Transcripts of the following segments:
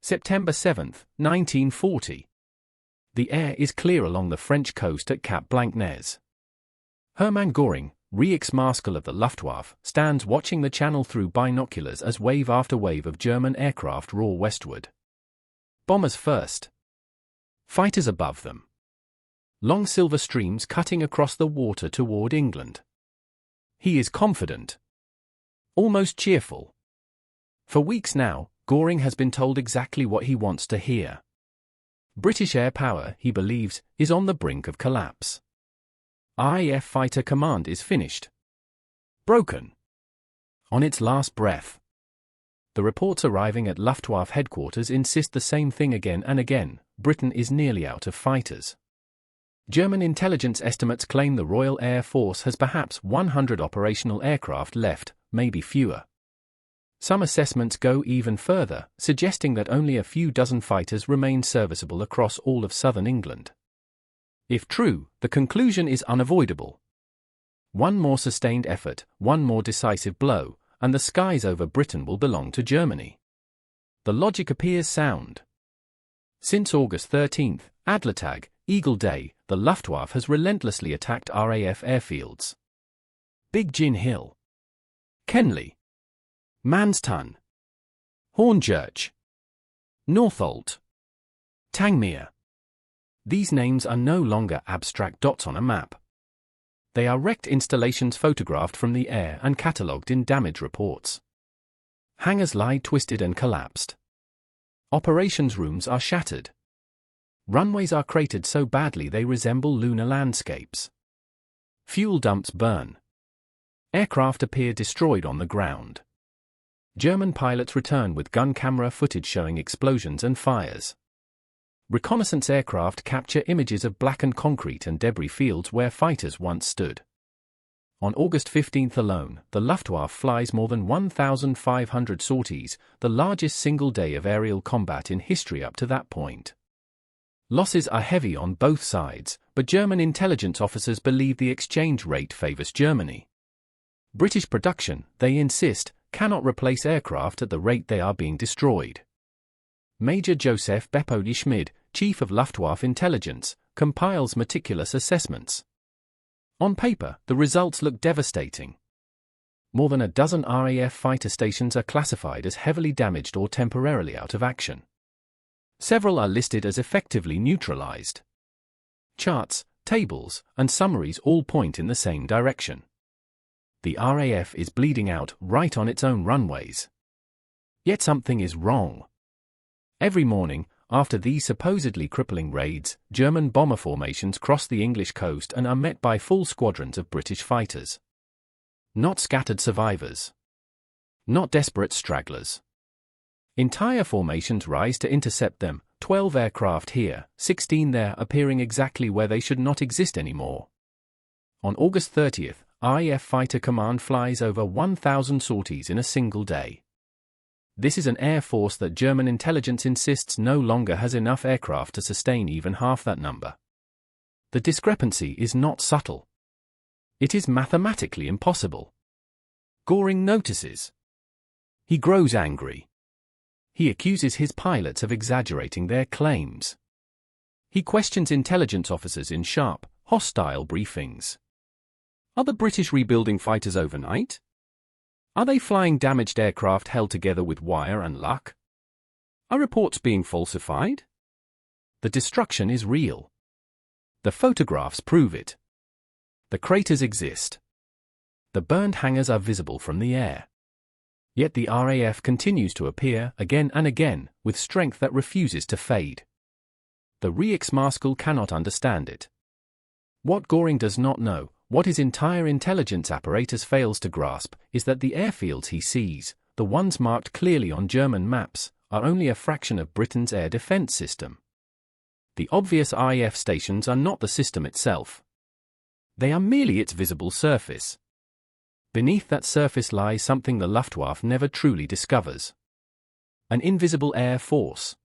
September 7, 1940. The air is clear along the French coast at Cap Blanc-Nez. Hermann Göring, Reichsmarschall of the Luftwaffe, stands watching the channel through binoculars as wave after wave of German aircraft roar westward. Bombers first. Fighters above them. Long silver streams cutting across the water toward England. He is confident. Almost cheerful. For weeks now, Göring has been told exactly what he wants to hear. British air power, he believes, is on the brink of collapse. RAF fighter command is finished. Broken. On its last breath. The reports arriving at Luftwaffe headquarters insist the same thing again and again: Britain is nearly out of fighters. German intelligence estimates claim the Royal Air Force has perhaps 100 operational aircraft left, maybe fewer. Some assessments go even further, suggesting that only a few dozen fighters remain serviceable across all of southern England. If true, the conclusion is unavoidable. One more sustained effort, one more decisive blow, and the skies over Britain will belong to Germany. The logic appears sound. Since August 13, Adlertag, Eagle Day, the Luftwaffe has relentlessly attacked RAF airfields. Biggin Hill, Kenley, Manstun, Hornchurch, Northolt, Tangmere. These names are no longer abstract dots on a map. They are wrecked installations photographed from the air and catalogued in damage reports. Hangars lie twisted and collapsed. Operations rooms are shattered. Runways are cratered so badly they resemble lunar landscapes. Fuel dumps burn. Aircraft appear destroyed on the ground. German pilots return with gun camera footage showing explosions and fires. Reconnaissance aircraft capture images of blackened concrete and debris fields where fighters once stood. On August 15 alone, the Luftwaffe flies more than 1,500 sorties, the largest single day of aerial combat in history up to that point. Losses are heavy on both sides, but German intelligence officers believe the exchange rate favors Germany. British production, they insist, cannot replace aircraft at the rate they are being destroyed. Major Joseph Beppo de Schmid, Chief of Luftwaffe Intelligence, compiles meticulous assessments. On paper, the results look devastating. More than a dozen RAF fighter stations are classified as heavily damaged or temporarily out of action. Several are listed as effectively neutralized. Charts, tables, and summaries all point in the same direction. The RAF is bleeding out right on its own runways. Yet something is wrong. Every morning, after these supposedly crippling raids, German bomber formations cross the English coast and are met by full squadrons of British fighters. Not scattered survivors. Not desperate stragglers. Entire formations rise to intercept them, 12 aircraft here, 16 there, appearing exactly where they should not exist anymore. On August 30, RAF Fighter Command flies over 1,000 sorties in a single day. This is an air force that German intelligence insists no longer has enough aircraft to sustain even half that number. The discrepancy is not subtle. It is mathematically impossible. Göring notices. He grows angry. He accuses his pilots of exaggerating their claims. He questions intelligence officers in sharp, hostile briefings. Are the British rebuilding fighters overnight? Are they flying damaged aircraft held together with wire and luck? Are reports being falsified? The destruction is real. The photographs prove it. The craters exist. The burned hangars are visible from the air. Yet the RAF continues to appear again and again, with strength that refuses to fade. The Reichsmarschall cannot understand it. What Göring does not know, what his entire intelligence apparatus fails to grasp, is that the airfields he sees, the ones marked clearly on German maps, are only a fraction of Britain's air defense system. The obvious RAF stations are not the system itself. They are merely its visible surface. Beneath that surface lies something the Luftwaffe never truly discovers. An invisible air force.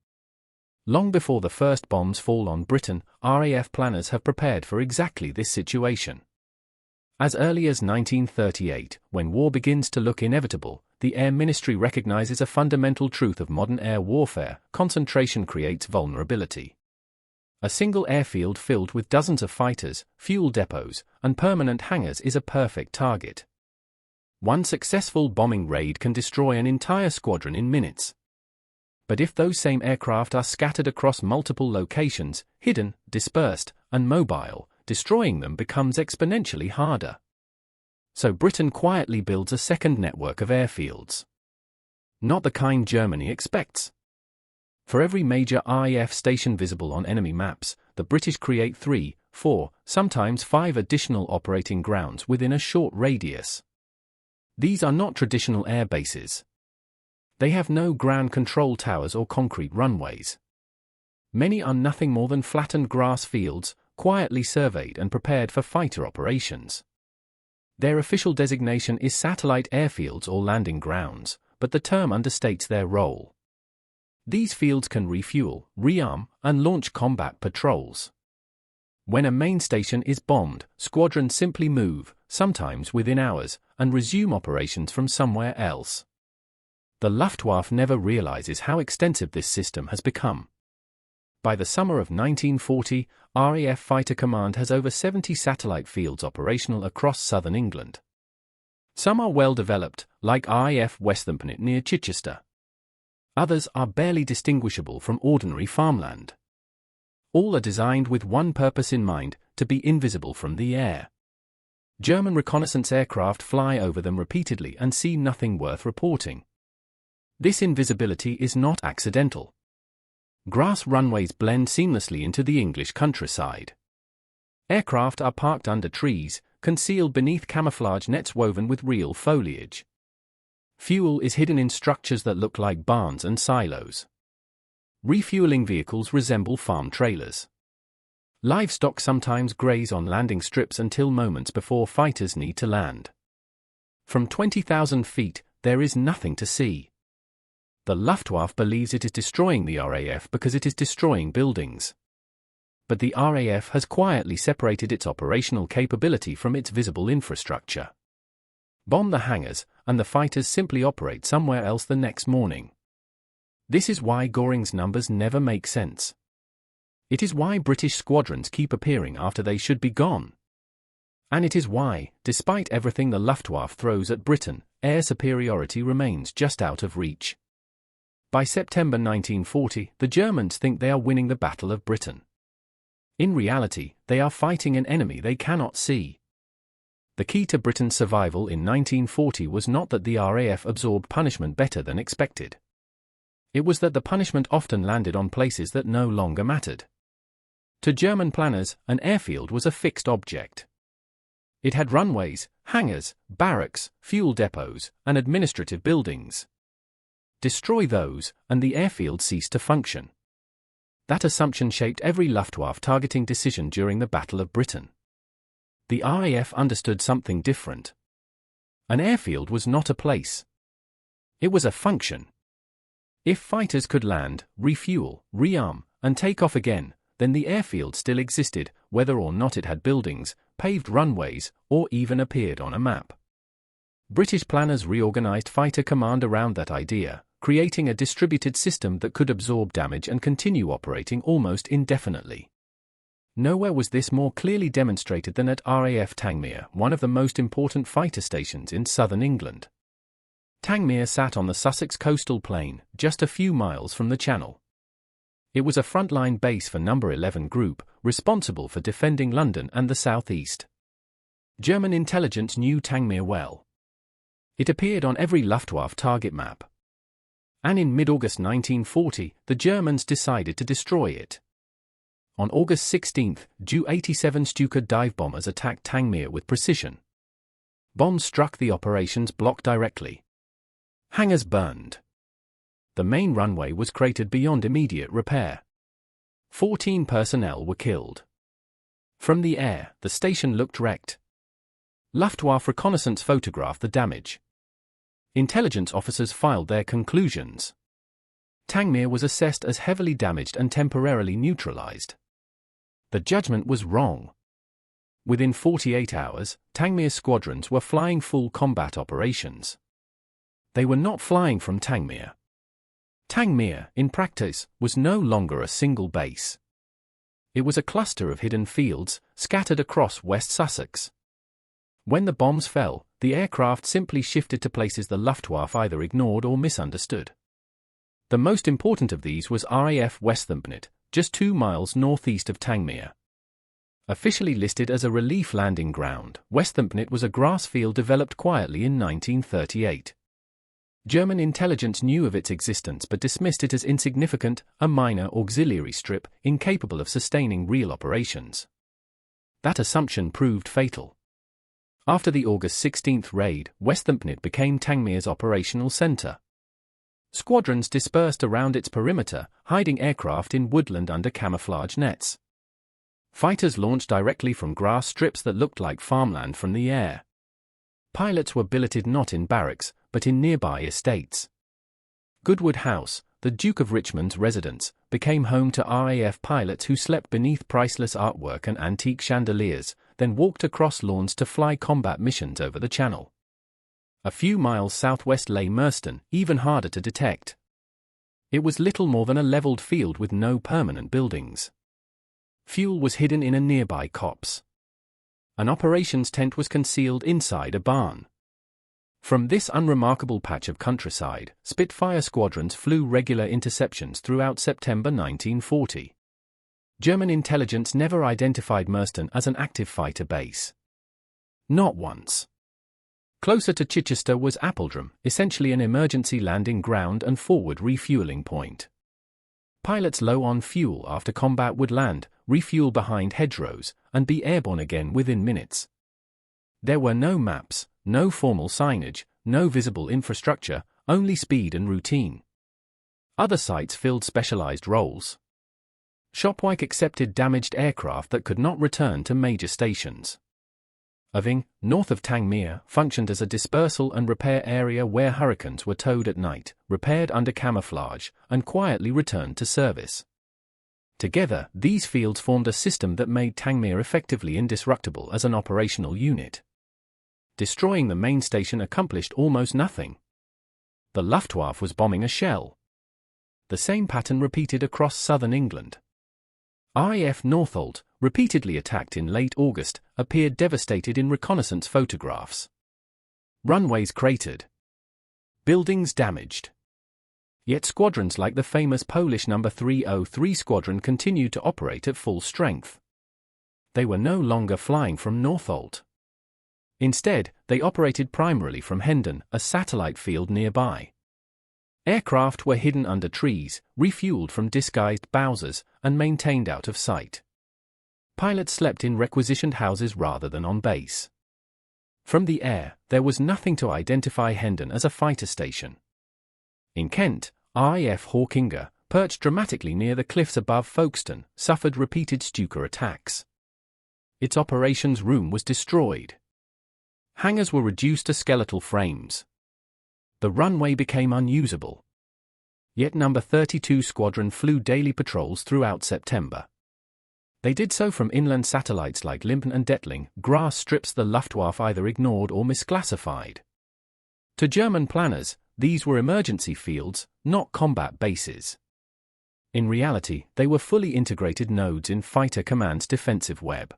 Long before the first bombs fall on Britain, RAF planners have prepared for exactly this situation. As early as 1938, when war begins to look inevitable, the Air Ministry recognizes a fundamental truth of modern air warfare: concentration creates vulnerability. A single airfield filled with dozens of fighters, fuel depots, and permanent hangars is a perfect target. One successful bombing raid can destroy an entire squadron in minutes. But if those same aircraft are scattered across multiple locations, hidden, dispersed, and mobile, destroying them becomes exponentially harder. So Britain quietly builds a second network of airfields. Not the kind Germany expects. For every major RAF station visible on enemy maps, the British create 3, 4, sometimes 5 additional operating grounds within a short radius. These are not traditional air bases. They have no ground control towers or concrete runways. Many are nothing more than flattened grass fields, quietly surveyed and prepared for fighter operations. Their official designation is satellite airfields or landing grounds, but the term understates their role. These fields can refuel, rearm, and launch combat patrols. When a main station is bombed, squadrons simply move, sometimes within hours, and resume operations from somewhere else. The Luftwaffe never realizes how extensive this system has become. By the summer of 1940, RAF Fighter Command has over 70 satellite fields operational across southern England. Some are well developed, like RAF Westhampton near Chichester. Others are barely distinguishable from ordinary farmland. All are designed with one purpose in mind: to be invisible from the air. German reconnaissance aircraft fly over them repeatedly and see nothing worth reporting. This invisibility is not accidental. Grass runways blend seamlessly into the English countryside. Aircraft are parked under trees, concealed beneath camouflage nets woven with real foliage. Fuel is hidden in structures that look like barns and silos. Refueling vehicles resemble farm trailers. Livestock sometimes graze on landing strips until moments before fighters need to land. From 20,000 feet, there is nothing to see. The Luftwaffe believes it is destroying the RAF because it is destroying buildings. But the RAF has quietly separated its operational capability from its visible infrastructure. Bomb the hangars, and the fighters simply operate somewhere else the next morning. This is why Göring's numbers never make sense. It is why British squadrons keep appearing after they should be gone. And it is why, despite everything the Luftwaffe throws at Britain, air superiority remains just out of reach. By September 1940, the Germans think they are winning the Battle of Britain. In reality, they are fighting an enemy they cannot see. The key to Britain's survival in 1940 was not that the RAF absorbed punishment better than expected. It was that the punishment often landed on places that no longer mattered. To German planners, an airfield was a fixed object. It had runways, hangars, barracks, fuel depots, and administrative buildings. Destroy those, and the airfield ceased to function. That assumption shaped every Luftwaffe targeting decision during the Battle of Britain. The RAF understood something different. An airfield was not a place. It was a function. If fighters could land, refuel, rearm, and take off again, then the airfield still existed, whether or not it had buildings, paved runways, or even appeared on a map. British planners reorganized Fighter Command around that idea, creating a distributed system that could absorb damage and continue operating almost indefinitely. Nowhere was this more clearly demonstrated than at RAF Tangmere, one of the most important fighter stations in southern England. Tangmere sat on the Sussex coastal plain, just a few miles from the Channel. It was a frontline base for No. 11 Group, responsible for defending London and the southeast. German intelligence knew Tangmere well. It appeared on every Luftwaffe target map. And in mid-August 1940, the Germans decided to destroy it. On August 16, Ju-87 Stuka dive bombers attacked Tangmere with precision. Bombs struck the operations block directly. Hangars burned. The main runway was cratered beyond immediate repair. 14 personnel were killed. From the air, the station looked wrecked. Luftwaffe reconnaissance photographed the damage. Intelligence officers filed their conclusions. Tangmere was assessed as heavily damaged and temporarily neutralized. The judgment was wrong. Within 48 hours, Tangmere squadrons were flying full combat operations. They were not flying from Tangmere. Tangmere, in practice, was no longer a single base. It was a cluster of hidden fields, scattered across West Sussex. When the bombs fell, the aircraft simply shifted to places the Luftwaffe either ignored or misunderstood. The most important of these was RAF Westhampton, just 2 miles northeast of Tangmere. Officially listed as a relief landing ground, Westhampton was a grass field developed quietly in 1938. German intelligence knew of its existence but dismissed it as insignificant, a minor auxiliary strip, incapable of sustaining real operations. That assumption proved fatal. After the August 16th raid, Westhampton became Tangmere's operational center. Squadrons dispersed around its perimeter, hiding aircraft in woodland under camouflage nets. Fighters launched directly from grass strips that looked like farmland from the air. Pilots were billeted not in barracks, but in nearby estates. Goodwood House, the Duke of Richmond's residence, became home to RAF pilots who slept beneath priceless artwork and antique chandeliers, then walked across lawns to fly combat missions over the Channel. A few miles southwest lay Merston, even harder to detect. It was little more than a leveled field with no permanent buildings. Fuel was hidden in a nearby copse. An operations tent was concealed inside a barn. From this unremarkable patch of countryside, Spitfire squadrons flew regular interceptions throughout September 1940. German intelligence never identified Merston as an active fighter base. Not once. Closer to Chichester was Appledrum, essentially an emergency landing ground and forward refueling point. Pilots low on fuel after combat would land, refuel behind hedgerows, and be airborne again within minutes. There were no maps, no formal signage, no visible infrastructure, only speed and routine. Other sites filled specialized roles. Shopwike accepted damaged aircraft that could not return to major stations. Irving, north of Tangmere, functioned as a dispersal and repair area where Hurricanes were towed at night, repaired under camouflage, and quietly returned to service. Together, these fields formed a system that made Tangmere effectively indestructible as an operational unit. Destroying the main station accomplished almost nothing. The Luftwaffe was bombing a shell. The same pattern repeated across southern England. RAF Northolt, repeatedly attacked in late August, appeared devastated in reconnaissance photographs. Runways cratered. Buildings damaged. Yet squadrons like the famous Polish No. 303 Squadron continued to operate at full strength. They were no longer flying from Northolt. Instead, they operated primarily from Hendon, a satellite field nearby. Aircraft were hidden under trees, refueled from disguised Bowsers, and maintained out of sight. Pilots slept in requisitioned houses rather than on base. From the air, there was nothing to identify Hendon as a fighter station. In Kent, RAF Hawkinge, perched dramatically near the cliffs above Folkestone, suffered repeated Stuka attacks. Its operations room was destroyed. Hangars were reduced to skeletal frames. The runway became unusable. Yet No. 32 Squadron flew daily patrols throughout September. They did so from inland satellites like Limpen and Detling, grass strips the Luftwaffe either ignored or misclassified. To German planners, these were emergency fields, not combat bases. In reality, they were fully integrated nodes in Fighter Command's defensive web.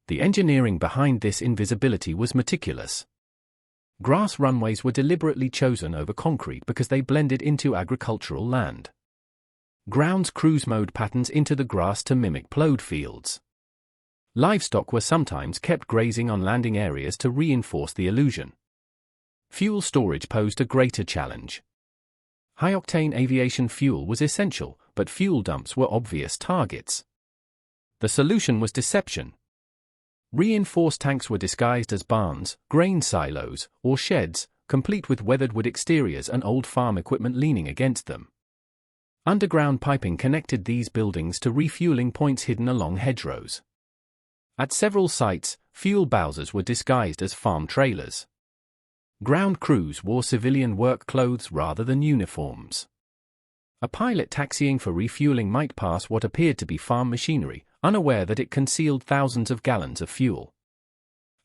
The engineering behind this invisibility was meticulous. Grass runways were deliberately chosen over concrete because they blended into agricultural land. Grounds cruise mode patterns into the grass to mimic plowed fields. Livestock were sometimes kept grazing on landing areas to reinforce the illusion. Fuel storage posed a greater challenge. High-octane aviation fuel was essential, but fuel dumps were obvious targets. The solution was deception. Reinforced tanks were disguised as barns, grain silos, or sheds, complete with weathered wood exteriors and old farm equipment leaning against them. Underground piping connected these buildings to refueling points hidden along hedgerows. At several sites, fuel Bowsers were disguised as farm trailers. Ground crews wore civilian work clothes rather than uniforms. A pilot taxiing for refueling might pass what appeared to be farm machinery, unaware that it concealed thousands of gallons of fuel.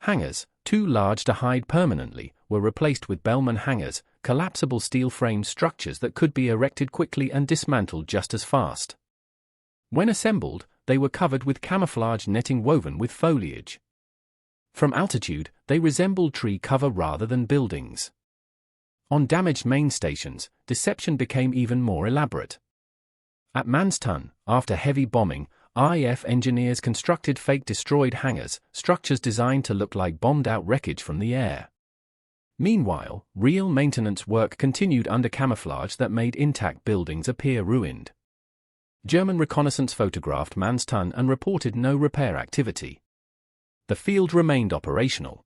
Hangars, too large to hide permanently, were replaced with Bellman hangars, collapsible steel frame structures that could be erected quickly and dismantled just as fast. When assembled, they were covered with camouflage netting woven with foliage. From altitude, they resembled tree cover rather than buildings. On damaged main stations, deception became even more elaborate. At Manstun, after heavy bombing, RAF engineers constructed fake destroyed hangars, structures designed to look like bombed-out wreckage from the air. Meanwhile, real maintenance work continued under camouflage that made intact buildings appear ruined. German reconnaissance photographed Manstun and reported no repair activity. The field remained operational.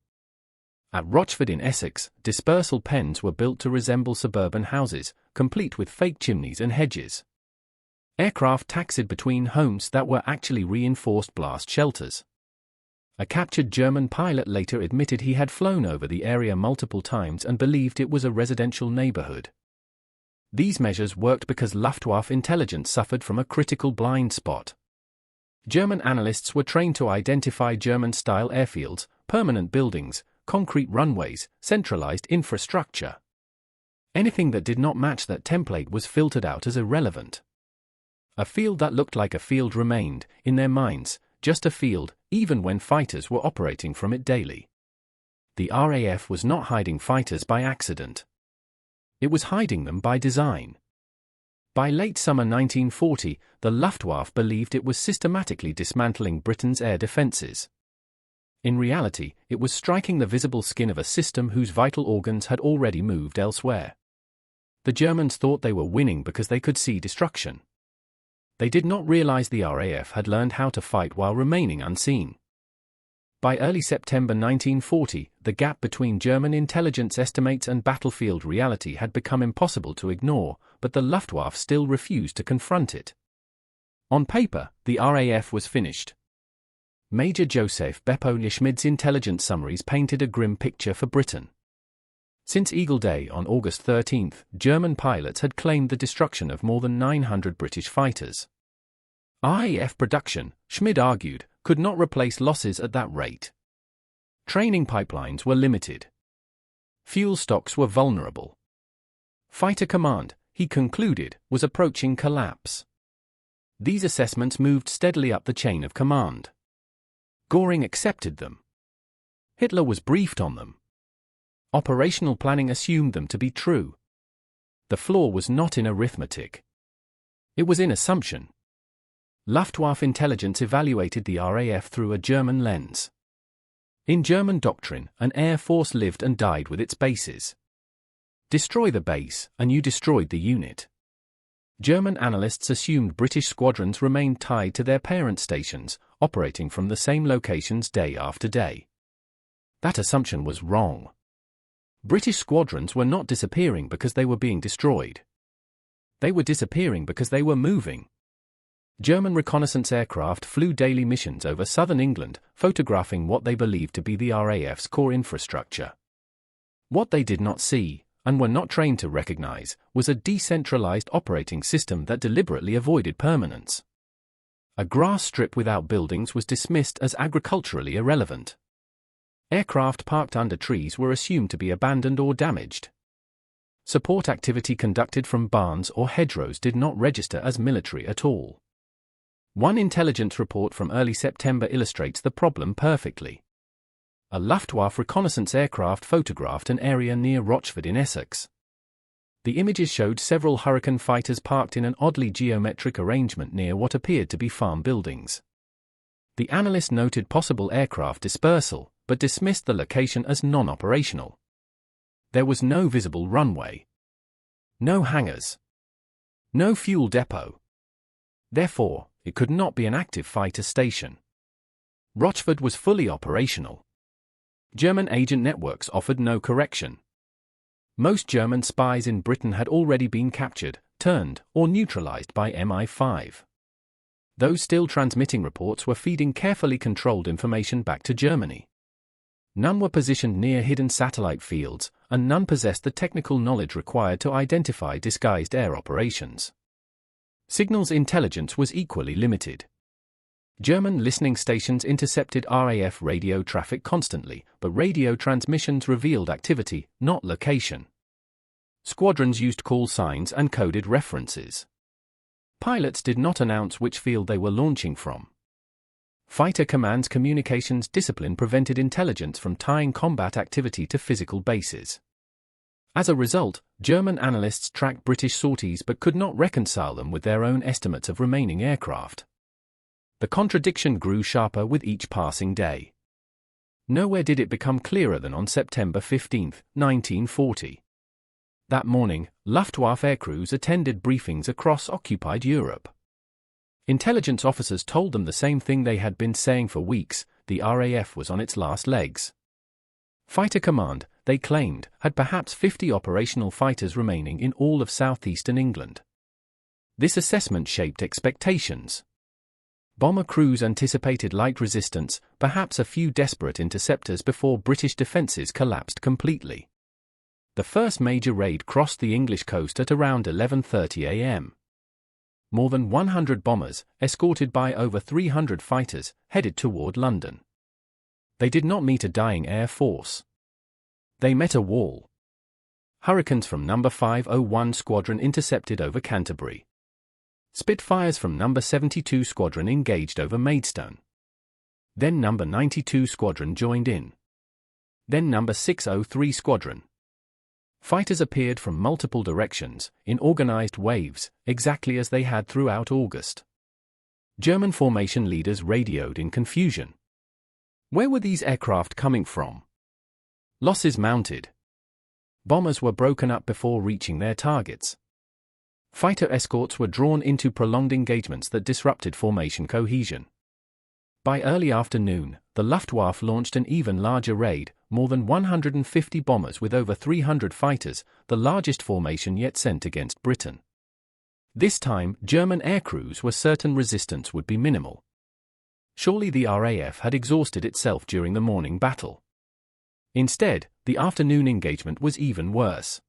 At Rochford in Essex, dispersal pens were built to resemble suburban houses, complete with fake chimneys and hedges. Aircraft taxied between homes that were actually reinforced blast shelters. A captured German pilot later admitted he had flown over the area multiple times and believed it was a residential neighborhood. These measures worked because Luftwaffe intelligence suffered from a critical blind spot. German analysts were trained to identify German-style airfields, permanent buildings, concrete runways, centralized infrastructure. Anything that did not match that template was filtered out as irrelevant. A field that looked like a field remained, in their minds, just a field, even when fighters were operating from it daily. The RAF was not hiding fighters by accident. It was hiding them by design. By late summer 1940, the Luftwaffe believed it was systematically dismantling Britain's air defenses. In reality, it was striking the visible skin of a system whose vital organs had already moved elsewhere. The Germans thought they were winning because they could see destruction. They did not realize the RAF had learned how to fight while remaining unseen. By early September 1940, the gap between German intelligence estimates and battlefield reality had become impossible to ignore, but the Luftwaffe still refused to confront it. On paper, the RAF was finished. Major Joseph Beppo Schmid's intelligence summaries painted a grim picture for Britain. Since Eagle Day on August 13, German pilots had claimed the destruction of more than 900 British fighters. RAF production, Schmid argued, could not replace losses at that rate. Training pipelines were limited. Fuel stocks were vulnerable. Fighter command, he concluded, was approaching collapse. These assessments moved steadily up the chain of command. Göring accepted them. Hitler was briefed on them. Operational planning assumed them to be true. The flaw was not in arithmetic. It was in assumption. Luftwaffe intelligence evaluated the RAF through a German lens. In German doctrine, an air force lived and died with its bases. Destroy the base, and you destroyed the unit. German analysts assumed British squadrons remained tied to their parent stations, operating from the same locations day after day. That assumption was wrong. British squadrons were not disappearing because they were being destroyed. They were disappearing because they were moving. German reconnaissance aircraft flew daily missions over southern England, photographing what they believed to be the RAF's core infrastructure. What they did not see, and were not trained to recognize, was a decentralized operating system that deliberately avoided permanence. A grass strip without buildings was dismissed as agriculturally irrelevant. Aircraft parked under trees were assumed to be abandoned or damaged. Support activity conducted from barns or hedgerows did not register as military at all. One intelligence report from early September illustrates the problem perfectly. A Luftwaffe reconnaissance aircraft photographed an area near Rochford in Essex. The images showed several Hurricane fighters parked in an oddly geometric arrangement near what appeared to be farm buildings. The analyst noted possible aircraft dispersal, but dismissed the location as non-operational. There was no visible runway. No hangars. No fuel depot. Therefore, it could not be an active fighter station. Rochford was fully operational. German agent networks offered no correction. Most German spies in Britain had already been captured, turned, or neutralized by MI5. Those still transmitting reports were feeding carefully controlled information back to Germany. None were positioned near hidden satellite fields, and none possessed the technical knowledge required to identify disguised air operations. Signals intelligence was equally limited. German listening stations intercepted RAF radio traffic constantly, but radio transmissions revealed activity, not location. Squadrons used call signs and coded references. Pilots did not announce which field they were launching from. Fighter command's communications discipline prevented intelligence from tying combat activity to physical bases. As a result, German analysts tracked British sorties but could not reconcile them with their own estimates of remaining aircraft. The contradiction grew sharper with each passing day. Nowhere did it become clearer than on September 15, 1940. That morning, Luftwaffe aircrews attended briefings across occupied Europe. Intelligence officers told them the same thing they had been saying for weeks: the RAF was on its last legs. Fighter Command, they claimed, had perhaps 50 operational fighters remaining in all of southeastern England. This assessment shaped expectations. Bomber crews anticipated light resistance, perhaps a few desperate interceptors before British defences collapsed completely. The first major raid crossed the English coast at around 11:30 a.m. More than 100 bombers, escorted by over 300 fighters, headed toward London. They did not meet a dying air force. They met a wall. Hurricanes from No. 501 Squadron intercepted over Canterbury. Spitfires from No. 72 Squadron engaged over Maidstone. Then No. 92 Squadron joined in. Then No. 603 Squadron. Fighters appeared from multiple directions, in organized waves, exactly as they had throughout August. German formation leaders radioed in confusion. Where were these aircraft coming from? Losses mounted. Bombers were broken up before reaching their targets. Fighter escorts were drawn into prolonged engagements that disrupted formation cohesion. By early afternoon, the Luftwaffe launched an even larger raid, more than 150 bombers with over 300 fighters, the largest formation yet sent against Britain. This time, German aircrews were certain resistance would be minimal. Surely the RAF had exhausted itself during the morning battle. Instead, the afternoon engagement was even worse.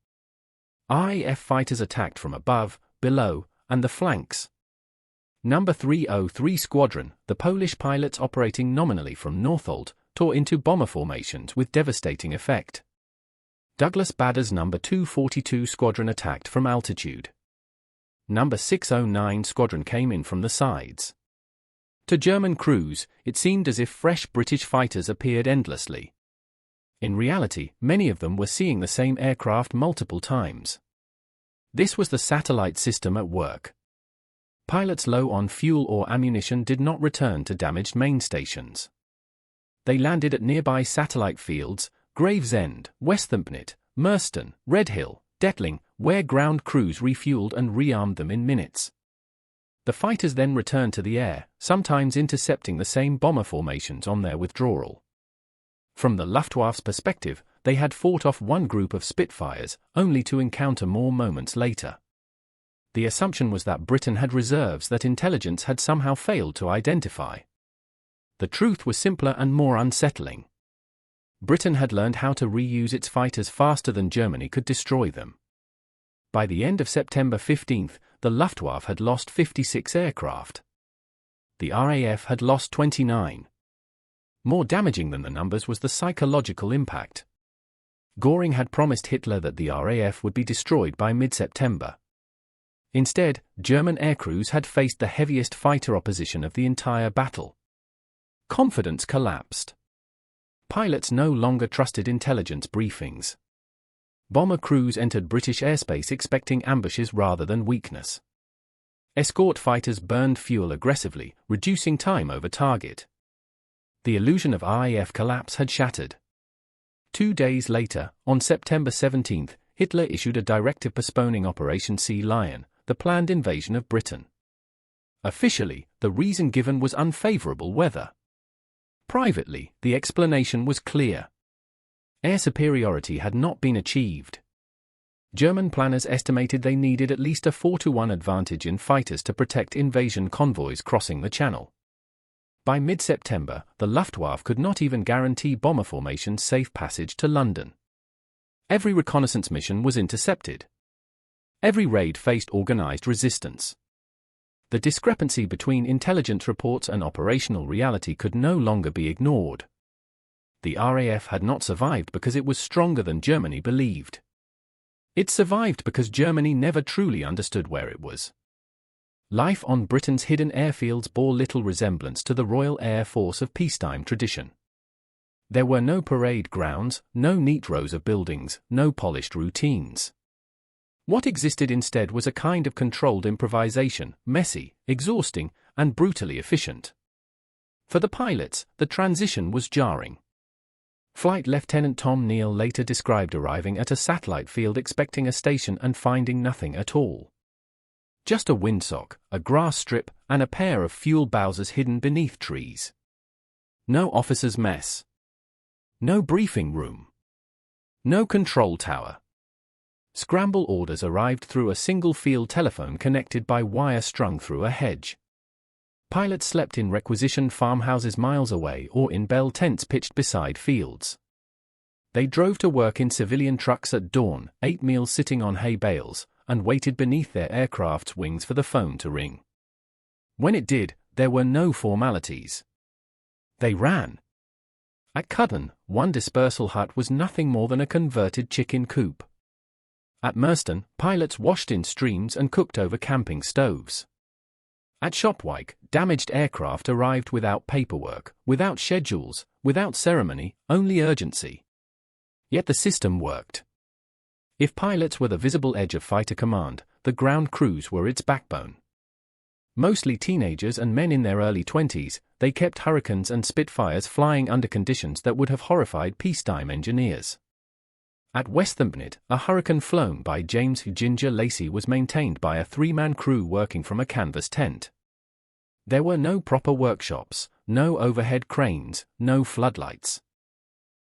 RAF fighters attacked from above, below, and the flanks. No. 303 Squadron, the Polish pilots operating nominally from Northolt, tore into bomber formations with devastating effect. Douglas Bader's No. 242 Squadron attacked from altitude. No. 609 Squadron came in from the sides. To German crews, it seemed as if fresh British fighters appeared endlessly. In reality, many of them were seeing the same aircraft multiple times. This was the satellite system at work. Pilots low on fuel or ammunition did not return to damaged main stations. They landed at nearby satellite fields, Gravesend, Westhampnett, Merston, Redhill, Detling, where ground crews refueled and rearmed them in minutes. The fighters then returned to the air, sometimes intercepting the same bomber formations on their withdrawal. From the Luftwaffe's perspective, they had fought off one group of Spitfires, only to encounter more moments later. The assumption was that Britain had reserves that intelligence had somehow failed to identify. The truth was simpler and more unsettling. Britain had learned how to reuse its fighters faster than Germany could destroy them. By the end of September 15, the Luftwaffe had lost 56 aircraft. The RAF had lost 29. More damaging than the numbers was the psychological impact. Göring had promised Hitler that the RAF would be destroyed by mid-September. Instead, German aircrews had faced the heaviest fighter opposition of the entire battle. Confidence collapsed. Pilots no longer trusted intelligence briefings. Bomber crews entered British airspace expecting ambushes rather than weakness. Escort fighters burned fuel aggressively, reducing time over target. The illusion of RAF collapse had shattered. 2 days later, on September 17, Hitler issued a directive postponing Operation Sea Lion, the planned invasion of Britain. Officially, the reason given was unfavorable weather. Privately, the explanation was clear. Air superiority had not been achieved. German planners estimated they needed at least a 4-to-1 advantage in fighters to protect invasion convoys crossing the Channel. By mid-September, the Luftwaffe could not even guarantee bomber formations safe passage to London. Every reconnaissance mission was intercepted. Every raid faced organized resistance. The discrepancy between intelligence reports and operational reality could no longer be ignored. The RAF had not survived because it was stronger than Germany believed. It survived because Germany never truly understood where it was. Life on Britain's hidden airfields bore little resemblance to the Royal Air Force of peacetime tradition. There were no parade grounds, no neat rows of buildings, no polished routines. What existed instead was a kind of controlled improvisation, messy, exhausting, and brutally efficient. For the pilots, the transition was jarring. Flight Lieutenant Tom Neal later described arriving at a satellite field expecting a station and finding nothing at all. Just a windsock, a grass strip, and a pair of fuel bowsers hidden beneath trees. No officer's mess. No briefing room. No control tower. Scramble orders arrived through a single field telephone connected by wire strung through a hedge. Pilots slept in requisitioned farmhouses miles away or in bell tents pitched beside fields. They drove to work in civilian trucks at dawn, ate meals sitting on hay bales, and waited beneath their aircraft's wings for the phone to ring. When it did, there were no formalities. They ran. At Cudden, one dispersal hut was nothing more than a converted chicken coop. At Merston, pilots washed in streams and cooked over camping stoves. At Shopwike, damaged aircraft arrived without paperwork, without schedules, without ceremony, only urgency. Yet the system worked. If pilots were the visible edge of fighter command, the ground crews were its backbone. Mostly teenagers and men in their early 20s, they kept Hurricanes and Spitfires flying under conditions that would have horrified peacetime engineers. At Westhampton, a Hurricane flown by James Ginger Lacey was maintained by a three-man crew working from a canvas tent. There were no proper workshops, no overhead cranes, no floodlights.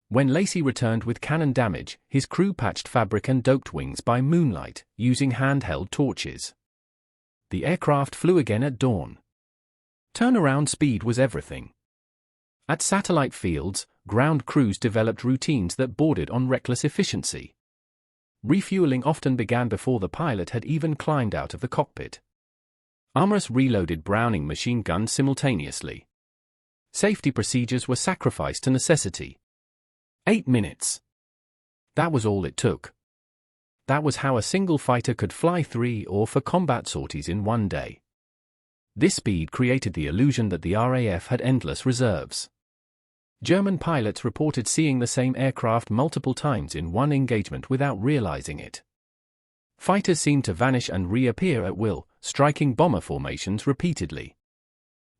When Lacey returned with cannon damage, his crew patched fabric and doped wings by moonlight, using handheld torches. The aircraft flew again at dawn. Turnaround speed was everything. At satellite fields, ground crews developed routines that bordered on reckless efficiency. Refueling often began before the pilot had even climbed out of the cockpit. Armorers reloaded Browning machine guns simultaneously. Safety procedures were sacrificed to necessity. 8 minutes. That was all it took. That was how a single fighter could fly 3 or 4 combat sorties in one day. This speed created the illusion that the RAF had endless reserves. German pilots reported seeing the same aircraft multiple times in one engagement without realizing it. Fighters seemed to vanish and reappear at will, striking bomber formations repeatedly.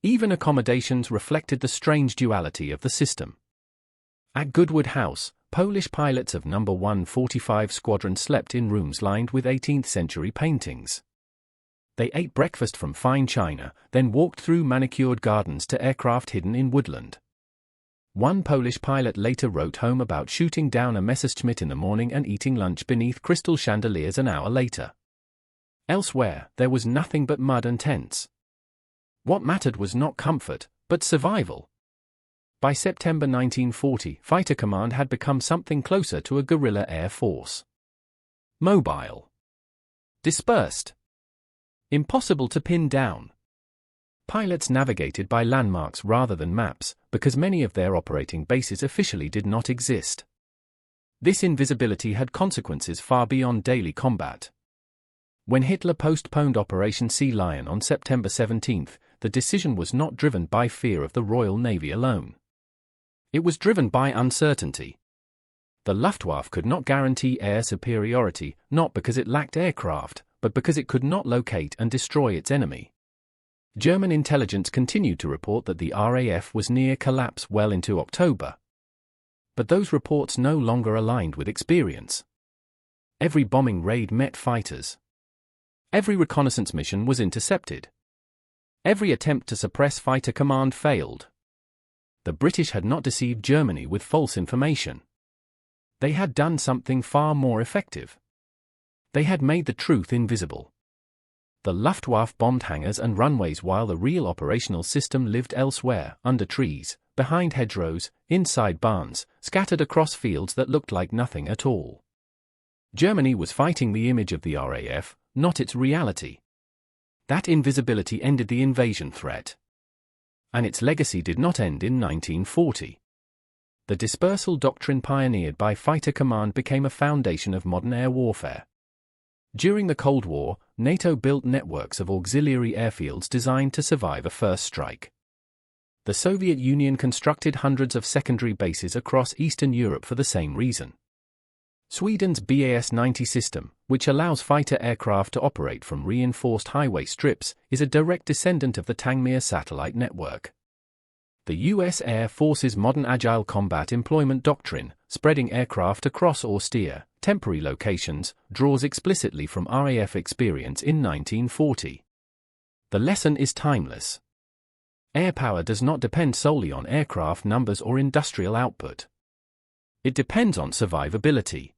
Even accommodations reflected the strange duality of the system. At Goodwood House, Polish pilots of No. 145 Squadron slept in rooms lined with 18th-century paintings. They ate breakfast from fine china, then walked through manicured gardens to aircraft hidden in woodland. One Polish pilot later wrote home about shooting down a Messerschmitt in the morning and eating lunch beneath crystal chandeliers an hour later. Elsewhere, there was nothing but mud and tents. What mattered was not comfort, but survival. By September 1940, Fighter Command had become something closer to a guerrilla air force. Mobile. Dispersed. Impossible to pin down. Pilots navigated by landmarks rather than maps, because many of their operating bases officially did not exist. This invisibility had consequences far beyond daily combat. When Hitler postponed Operation Sea Lion on September 17, the decision was not driven by fear of the Royal Navy alone. It was driven by uncertainty. The Luftwaffe could not guarantee air superiority, not because it lacked aircraft, but because it could not locate and destroy its enemy. German intelligence continued to report that the RAF was near collapse well into October. But those reports no longer aligned with experience. Every bombing raid met fighters. Every reconnaissance mission was intercepted. Every attempt to suppress Fighter Command failed. The British had not deceived Germany with false information. They had done something far more effective. They had made the truth invisible. The Luftwaffe bombed hangars and runways while the real operational system lived elsewhere, under trees, behind hedgerows, inside barns, scattered across fields that looked like nothing at all. Germany was fighting the image of the RAF, not its reality. That invisibility ended the invasion threat. And its legacy did not end in 1940. The dispersal doctrine pioneered by Fighter Command became a foundation of modern air warfare. During the Cold War, NATO built networks of auxiliary airfields designed to survive a first strike. The Soviet Union constructed hundreds of secondary bases across Eastern Europe for the same reason. Sweden's BAS-90 system, which allows fighter aircraft to operate from reinforced highway strips, is a direct descendant of the Tangmere satellite network. The U.S. Air Force's modern agile combat employment doctrine, spreading aircraft across austere, temporary locations, draws explicitly from RAF experience in 1940. The lesson is timeless. Air power does not depend solely on aircraft numbers or industrial output. It depends on survivability,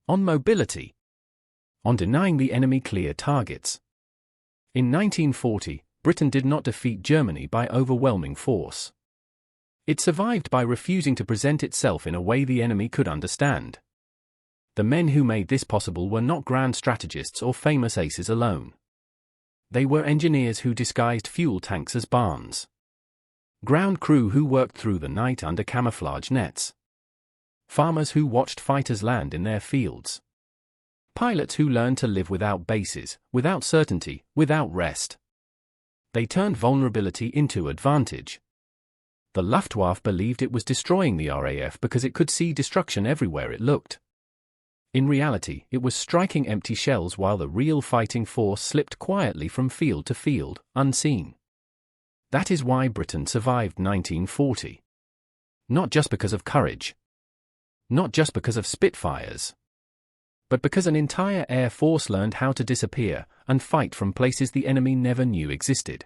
on mobility, on denying the enemy clear targets. In 1940, Britain did not defeat Germany by overwhelming force. It survived by refusing to present itself in a way the enemy could understand. The men who made this possible were not grand strategists or famous aces alone. They were engineers who disguised fuel tanks as barns, ground crew who worked through the night under camouflage nets, farmers who watched fighters land in their fields, pilots who learned to live without bases, without certainty, without rest. They turned vulnerability into advantage. The Luftwaffe believed it was destroying the RAF because it could see destruction everywhere it looked. In reality, it was striking empty shells while the real fighting force slipped quietly from field to field, unseen. That is why Britain survived 1940. Not just because of courage. Not just because of Spitfires. But because an entire air force learned how to disappear and fight from places the enemy never knew existed.